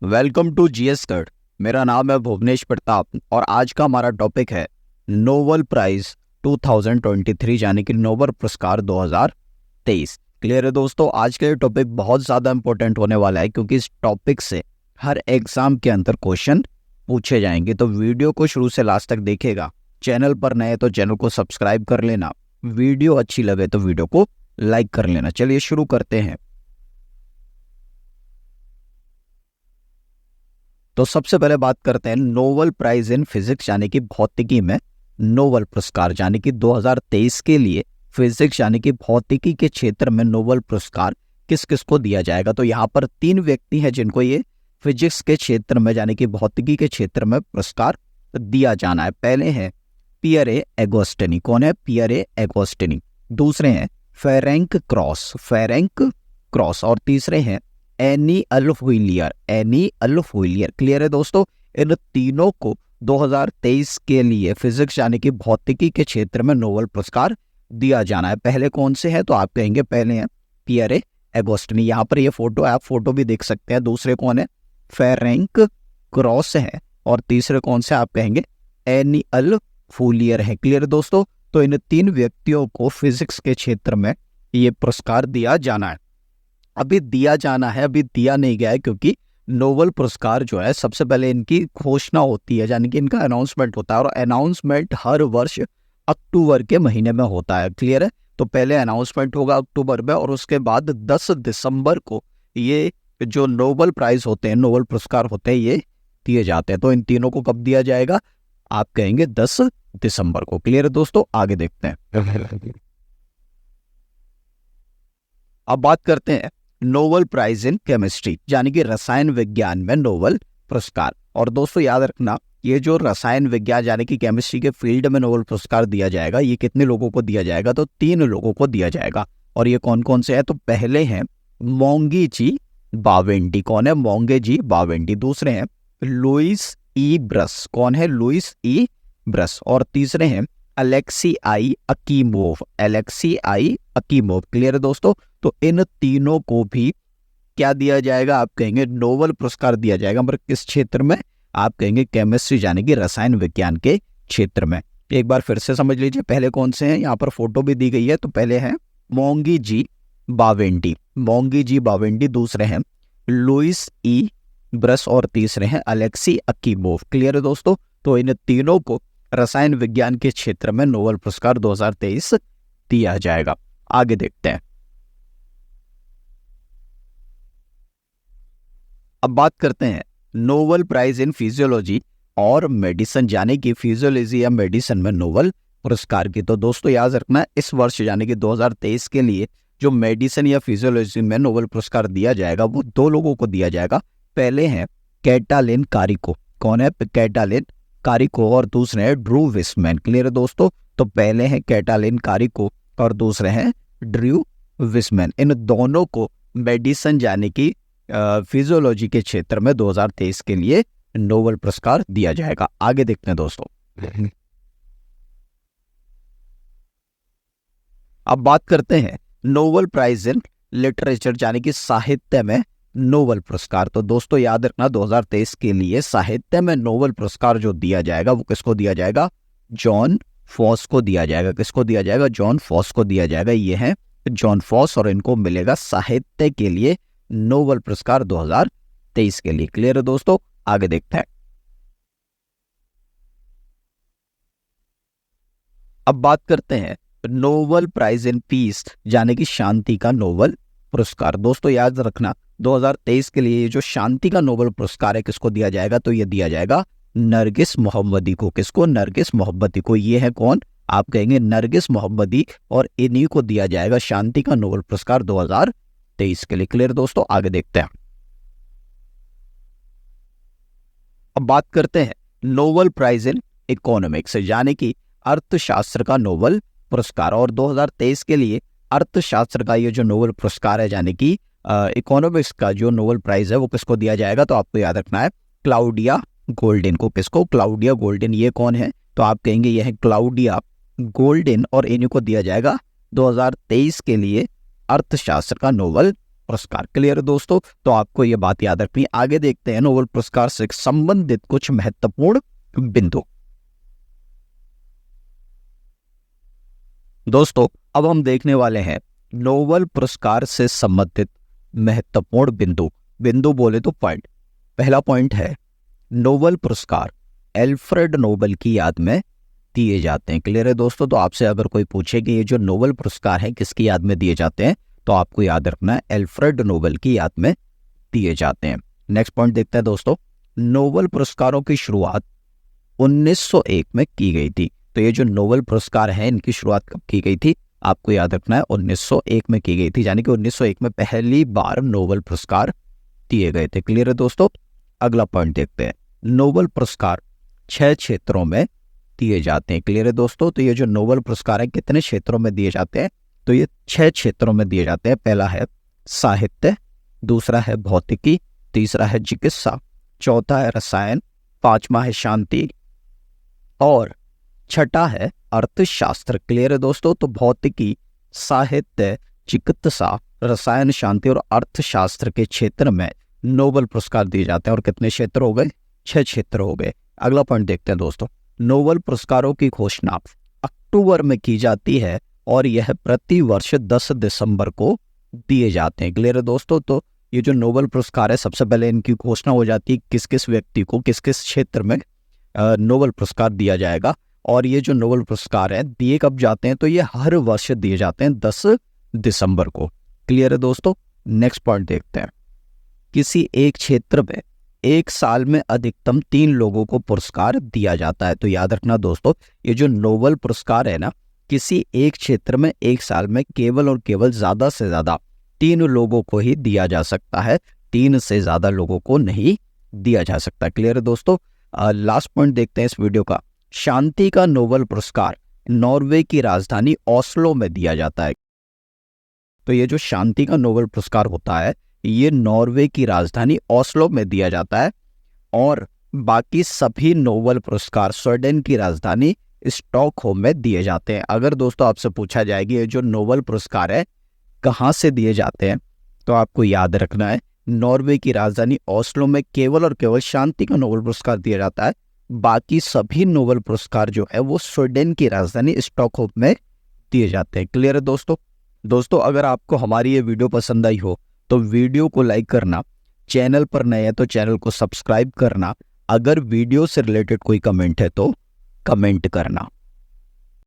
Welcome to GS cut. मेरा नाम है भुवनेश प्रताप और आज का हमारा टॉपिक है नोबेल प्राइज 2023 यानी कि नोबेल पुरस्कार 2023। क्लियर है दोस्तों, आज का ये टॉपिक बहुत ज़्यादा इंपॉर्टेंट होने वाला है क्योंकि इस टॉपिक से हर एग्जाम के अंदर क्वेश्चन पूछे जाएंगे। तो वीडियो को शुरू से लास्ट तक देखेगा। चैनल पर नए तो चैनल को सब्सक्राइब कर लेना, वीडियो अच्छी लगे तो वीडियो को लाइक कर लेना। चलिए शुरू करते हैं। तो सबसे पहले बात करते हैं नोबेल प्राइज इन फिजिक्स यानी कि भौतिकी में नोबेल पुरस्कार यानी कि 2023 के लिए फिजिक्स यानी कि भौतिकी के क्षेत्र में नोबेल पुरस्कार किस किस को दिया जाएगा। तो यहाँ पर 3 व्यक्ति हैं जिनको ये फिजिक्स के क्षेत्र में यानी कि भौतिकी के क्षेत्र में पुरस्कार दिया जाना है। पहले हैं पियरे एगोस्टिनी। कौन है? Pierre Agostini. दूसरे हैं फेरेंक क्रॉस और तीसरे हैं एनी अल्फविलियर। क्लियर है दोस्तों, इन तीनों को 2023 के लिए फिजिक्स यानी कि भौतिकी के क्षेत्र में नोबेल पुरस्कार दिया जाना है। पहले कौन से हैं? तो आप कहेंगे पहले हैं पियरे एगोस्टिनी। यहाँ पर ये फोटो है, आप फोटो भी देख सकते हैं। दूसरे कौन है? फेरेंक क्रॉस है और तीसरे कौन से? आप कहेंगे एनी अल्फविलियर है। क्लियर है दोस्तों, तो इन 3 व्यक्तियों को फिजिक्स के क्षेत्र में ये पुरस्कार दिया जाना है। अभी दिया जाना है, अभी दिया नहीं गया है क्योंकि नोबेल पुरस्कार जो है सबसे पहले इनकी घोषणा होती है यानी कि इनका अनाउंसमेंट होता है और अनाउंसमेंट हर वर्ष अक्टूबर के महीने में होता है। क्लियर है, तो पहले अनाउंसमेंट होगा अक्टूबर में और उसके बाद 10 दिसंबर को ये जो नोबेल प्राइज होते हैं, नोबेल पुरस्कार होते हैं, ये दिए जाते हैं। तो इन तीनों को कब दिया जाएगा? आप कहेंगे 10 दिसंबर को। क्लियर है दोस्तों, आगे देखते हैं। अब बात करते हैं नोबेल प्राइज इन केमिस्ट्री यानी कि रसायन विज्ञान में नोबेल पुरस्कार। और दोस्तों याद रखना, ये जो रसायन विज्ञान यानी कि केमिस्ट्री के फील्ड में नोबेल पुरस्कार दिया जाएगा, ये कितने लोगों को दिया जाएगा? तो 3 लोगों को दिया जाएगा। और ये कौन कौन से हैं? तो पहले हैं मोंगेजी बावेंडी। कौन है? मोंगेजी बावेंडी। दूसरे हैं लुइस ई ब्रस। कौन है? लुइस ई ब्रस। और तीसरे हैं अलेक्सीआई अकीमोव। क्लियर है दोस्तों, तो इन तीनों को भी क्या दिया जाएगा? आप कहेंगे नोबेल पुरस्कार दिया जाएगा। मगर किस क्षेत्र में? आप कहेंगे केमिस्ट्री यानी कि रसायन विज्ञान के क्षेत्र में। एक बार फिर से समझ लीजिए, पहले कौन से हैं? यहाँ पर फोटो भी दी गई है। तो पहले हैं मोंगेजी बावेंडी। दूसरे हैं लुइस ई ब्रस और तीसरे हैं अलेक्सी अकीमोव। क्लियर है दोस्तों, तो इन तीनों को रसायन विज्ञान के क्षेत्र में नोबेल पुरस्कार 2023 दिया जाएगा। आगे देखते हैं। अब बात करते हैं नोबेल प्राइज इन फिजियोलॉजी और मेडिसिन यानी कि फिजियोलॉजी या मेडिसिन में नोबेल पुरस्कार की। तो दोस्तों याद रखना, इस वर्ष यानी कि 2023 के लिए जो मेडिसिन या फिजियोलॉजी में नोबेल पुरस्कार दिया जाएगा वो 2 लोगों को दिया जाएगा। पहले हैं कैटालिन कारिको। कौन है? Katalin Kariko. और दूसरे हैं ड्रू विस्मैन। क्लियर है दोस्तों, तो पहले हैं कैटालिन कारिको और दूसरे हैं ड्रू विस्मैन। इन दोनों को मेडिसिन यानी कि फिजियोलॉजी के क्षेत्र में 2023 के लिए नोबेल पुरस्कार दिया जाएगा। आगे देखते हैं दोस्तों। अब बात करते हैं नोबेल प्राइज इन लिटरेचर यानी कि साहित्य में नोबेल पुरस्कार। तो दोस्तों याद रखना, 2023 के लिए साहित्य में नोबेल पुरस्कार जो दिया जाएगा वो किसको दिया जाएगा? जॉन फॉस को दिया जाएगा। किसको दिया जाएगा? जॉन फॉस को दिया जाएगा। ये है जॉन फॉस और इनको मिलेगा साहित्य के लिए नोबेल पुरस्कार 2023 के लिए। क्लियर है दोस्तों, आगे देखते हैं। अब बात करते हैं नोबेल प्राइज इन पीस यानी कि शांति का नोबेल पुरस्कार। दोस्तों याद रखना, 2023 के लिए जो शांति का नोबेल पुरस्कार है किसको दिया जाएगा? तो ये दिया जाएगा नरगिस मोहम्मदी को। किसको? नरगिस मोहम्मदी को। ये है कौन? आप कहेंगे नरगिस मोहम्मदी और इन्हीं को दिया जाएगा शांति का नोबेल पुरस्कार 2023 के लिए। क्लियर दोस्तों, आगे देखते हैं। अब बात करते हैं नोबेल प्राइज इन इकोनॉमिक्स यानी कि अर्थशास्त्र का नोबेल पुरस्कार। और 2023 के लिए अर्थशास्त्र का ये जो नोबेल पुरस्कार है यानी कि इकोनॉमिक्स का जो नोबेल प्राइज है वो किसको दिया जाएगा? तो आपको याद रखना है क्लाउडिया गोल्डिन को। किसको? Claudia Goldin. ये कौन है? तो आप कहेंगे ये है क्लाउडिया गोल्डिन और इन्हीं को दिया जाएगा 2023 के लिए अर्थशास्त्र का नोबेल पुरस्कार। क्लियर है दोस्तों, तो आपको ये बात याद रखनी है। आगे देखते हैं नोबेल पुरस्कार से संबंधित कुछ महत्वपूर्ण बिंदु। दोस्तों अब हम देखने वाले हैं नोबेल पुरस्कार से संबंधित महत्वपूर्ण बिंदु। बिंदु बोले तो पॉइंट। पहला पॉइंट है नोबेल पुरस्कार एल्फ्रेड नोबेल की याद में दिए जाते हैं। क्लियर है दोस्तों, तो आपसे अगर कोई पूछे कि ये जो नोबेल पुरस्कार है किसकी याद में दिए जाते हैं, तो आपको याद रखना है एल्फ्रेड नोबेल की याद में दिए जाते हैं। नेक्स्ट पॉइंट देखते हैं दोस्तों, नोबेल पुरस्कारों की शुरुआत 1901 में की गई थी। तो ये जो नोबेल पुरस्कार है इनकी शुरुआत कब की गई थी, आपको याद रखना है 1901 में की गई थी, यानी कि 1901 में पहली बार नोबेल पुरस्कार दिए गए थे। क्लियर है दोस्तों, अगला पॉइंट देखते हैं, नोबेल पुरस्कार 6 क्षेत्रों में दिए जाते हैं। क्लियर है दोस्तों, तो ये जो नोबेल पुरस्कार है कितने क्षेत्रों में दिए जाते हैं, तो ये 6 क्षेत्रों में दिए जाते हैं। पहला है साहित्य, दूसरा है भौतिकी, तीसरा है चिकित्सा, चौथा है रसायन, पांचवा है शांति और छठा है अर्थशास्त्र। क्लियर है दोस्तों, तो भौतिकी, साहित्य, चिकित्सा, रसायन, शांति और अर्थशास्त्र के क्षेत्र में नोबेल पुरस्कार दिए जाते हैं। और कितने क्षेत्र हो गए, 6 क्षेत्र हो गए। अगला पॉइंट देखते हैं दोस्तों, नोबेल पुरस्कारों की घोषणा अक्टूबर में की जाती है और यह प्रति वर्ष 10 दिसंबर को दिए जाते हैं। क्लियर है दोस्तों, तो ये जो नोबेल पुरस्कार है सबसे पहले इनकी घोषणा हो जाती है किस किस व्यक्ति को किस किस क्षेत्र में नोबेल पुरस्कार दिया जाएगा। और ये जो नोबेल पुरस्कार है दिए कब जाते हैं, तो ये हर वर्ष दिए जाते हैं 10 दिसंबर को। क्लियर है दोस्तों, नेक्स्ट पॉइंट देखते हैं, किसी एक क्षेत्र में एक साल में अधिकतम 3 लोगों को पुरस्कार दिया जाता है। तो याद रखना दोस्तों, ये जो नोबेल पुरस्कार है ना, किसी एक क्षेत्र में एक साल में केवल और केवल ज्यादा से ज्यादा 3 लोगों को ही दिया जा सकता है, 3 से ज्यादा लोगों को नहीं दिया जा सकता। क्लियर है दोस्तों, लास्ट पॉइंट देखते हैं इस वीडियो का, शांति का नोबेल पुरस्कार नॉर्वे की राजधानी ओस्लो में दिया जाता है। तो ये जो शांति का नोबेल पुरस्कार होता है ये नॉर्वे की राजधानी ओस्लो में दिया जाता है और बाकी सभी नोबेल पुरस्कार स्वीडन की राजधानी स्टॉकहोम में दिए जाते हैं। अगर दोस्तों आपसे पूछा जाएगी ये जो नोबेल पुरस्कार है कहाँ से दिए जाते हैं, तो आपको याद रखना है नॉर्वे की राजधानी ओस्लो में केवल और केवल शांति का नोबेल पुरस्कार दिया जाता है। बाकी सभी नोबेल पुरस्कार जो है वो स्वीडन की राजधानी स्टॉकहोम में दिए जाते हैं। क्लियर है दोस्तों, अगर आपको हमारी ये वीडियो पसंद आई हो तो वीडियो को लाइक करना, चैनल पर नए हैं तो चैनल को सब्सक्राइब करना, अगर वीडियो से रिलेटेड कोई कमेंट है तो कमेंट करना।